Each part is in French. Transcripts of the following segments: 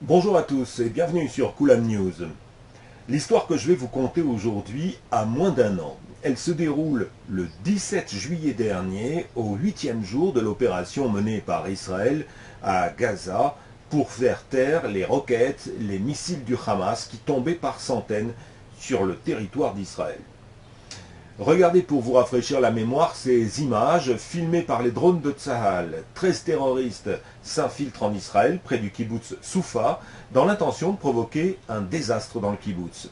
Bonjour à tous et bienvenue sur Koulam News. L'histoire que je vais vous conter aujourd'hui a moins d'un an. Elle se déroule le 17 juillet dernier, au 8e jour de l'opération menée par Israël à Gaza pour faire taire les roquettes, les missiles du Hamas qui tombaient par centaines sur le territoire d'Israël. Regardez pour vous rafraîchir la mémoire ces images filmées par les drones de Tsahal. 13 terroristes s'infiltrent en Israël, près du kibboutz Soufa, dans l'intention de provoquer un désastre dans le kibboutz.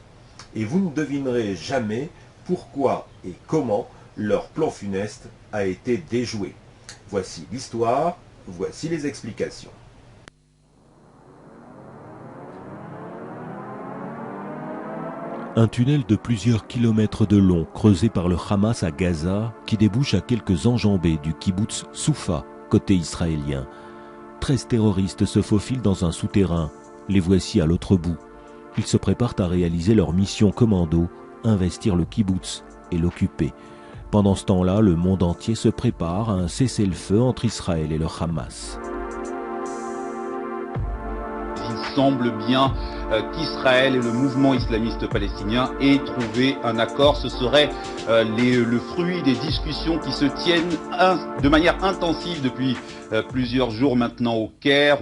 Et vous ne devinerez jamais pourquoi et comment leur plan funeste a été déjoué. Voici l'histoire, voici les explications. Un tunnel de plusieurs kilomètres de long, creusé par le Hamas à Gaza, qui débouche à quelques enjambées du kibboutz Soufa, côté israélien. 13 terroristes se faufilent dans un souterrain. Les voici à l'autre bout. Ils se préparent à réaliser leur mission commando, investir le kibboutz et l'occuper. Pendant ce temps-là, le monde entier se prépare à un cessez-le-feu entre Israël et le Hamas. Il semble bien qu'Israël et le mouvement islamiste palestinien aient trouvé un accord. Ce serait le fruit des discussions qui se tiennent de manière intensive depuis plusieurs jours maintenant au Caire.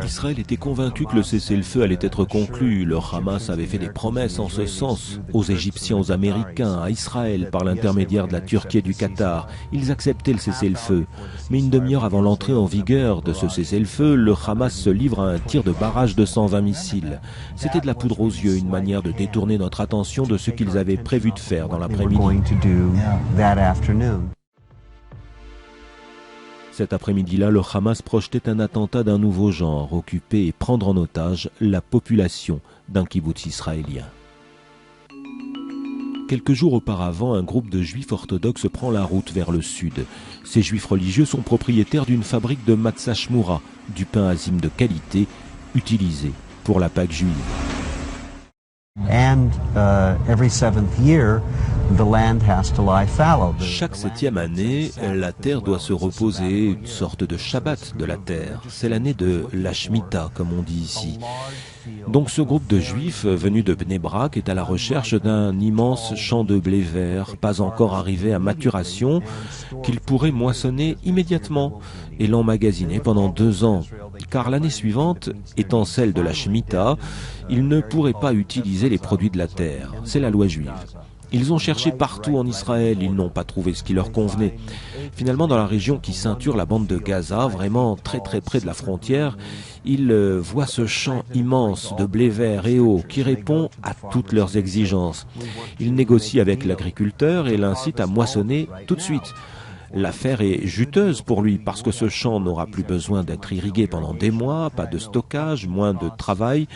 Israël était convaincu que le cessez-le-feu allait être conclu. Le Hamas avait fait des promesses en ce sens aux Égyptiens, aux Américains, à Israël par l'intermédiaire de la Turquie et du Qatar. Ils acceptaient le cessez-le-feu. Mais une demi-heure avant l'entrée en vigueur de ce cessez-le-feu, le Hamas se livre à un tir de barrage de 120 missiles. C'était de la poudre aux yeux, une manière de détourner notre attention de ce qu'ils avaient prévu de faire dans l'après-midi. Cet après-midi-là, le Hamas projetait un attentat d'un nouveau genre, occuper et prendre en otage la population d'un kibboutz israélien. Quelques jours auparavant, un groupe de juifs orthodoxes prend la route vers le sud. Ces juifs religieux sont propriétaires d'une fabrique de matzah shmura, du pain azim de qualité, utilisé pour la Pâque juive. Chaque 7e année, la terre doit se reposer, une sorte de Shabbat de la terre. C'est l'année de la Shemitah, comme on dit ici. Donc ce groupe de juifs venus de Bnei Brak est à la recherche d'un immense champ de blé vert, pas encore arrivé à maturation, qu'ils pourraient moissonner immédiatement et l'emmagasiner pendant 2 ans. Car l'année suivante, étant celle de la Shemitah, ils ne pourraient pas utiliser les produits de la terre. C'est la loi juive. Ils ont cherché partout en Israël, ils n'ont pas trouvé ce qui leur convenait. Finalement, dans la région qui ceinture la bande de Gaza, vraiment très très près de la frontière, ils voient ce champ immense de blé vert et eau qui répond à toutes leurs exigences. Ils négocient avec l'agriculteur et l'incitent à moissonner tout de suite. L'affaire est juteuse pour lui parce que ce champ n'aura plus besoin d'être irrigué pendant des mois, pas de stockage, moins de travail.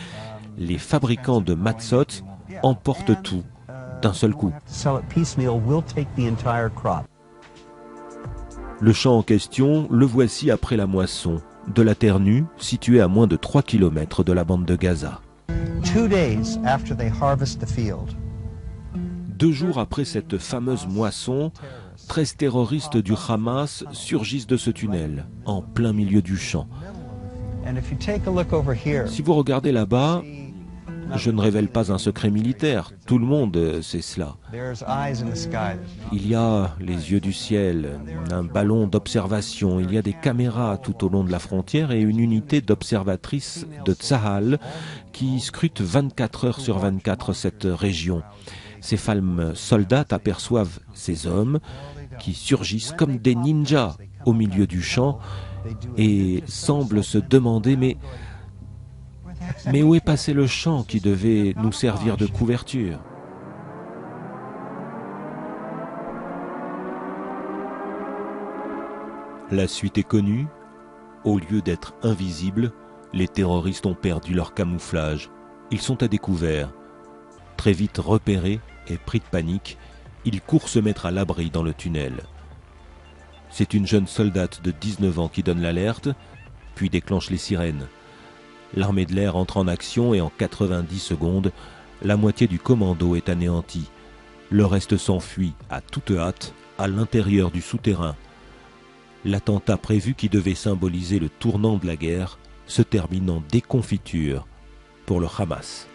Les fabricants de matzot emportent tout d'un seul coup. Le champ en question, le voici après la moisson, de la terre nue, située à moins de 3 km de la bande de Gaza. 2 jours après cette fameuse moisson, 13 terroristes du Hamas surgissent de ce tunnel, en plein milieu du champ. Si vous regardez là-bas, je ne révèle pas un secret militaire, tout le monde sait cela. Il y a les yeux du ciel, un ballon d'observation, il y a des caméras tout au long de la frontière et une unité d'observatrices de Tsahal qui scrute 24 heures sur 24 cette région. Ces femmes soldates aperçoivent ces hommes qui surgissent comme des ninjas au milieu du champ et semblent se demander mais où est passé le champ qui devait nous servir de couverture? La suite est connue. Au lieu d'être invisibles, les terroristes ont perdu leur camouflage. Ils sont à découvert. Très vite repérés et pris de panique, ils courent se mettre à l'abri dans le tunnel. C'est une jeune soldate de 19 ans qui donne l'alerte, puis déclenche les sirènes. L'armée de l'air entre en action et en 90 secondes, la moitié du commando est anéantie. Le reste s'enfuit à toute hâte à l'intérieur du souterrain. L'attentat prévu qui devait symboliser le tournant de la guerre se termine en déconfiture pour le Hamas.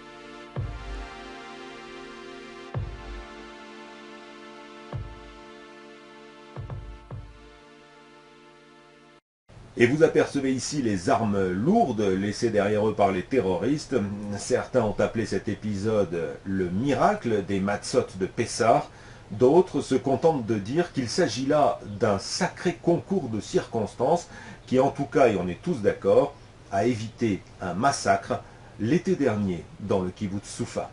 Et vous apercevez ici les armes lourdes laissées derrière eux par les terroristes. Certains ont appelé cet épisode le miracle des matzot de Pessah. D'autres se contentent de dire qu'il s'agit là d'un sacré concours de circonstances qui, en tout cas, et on est tous d'accord, a évité un massacre l'été dernier dans le kibbutz Soufa.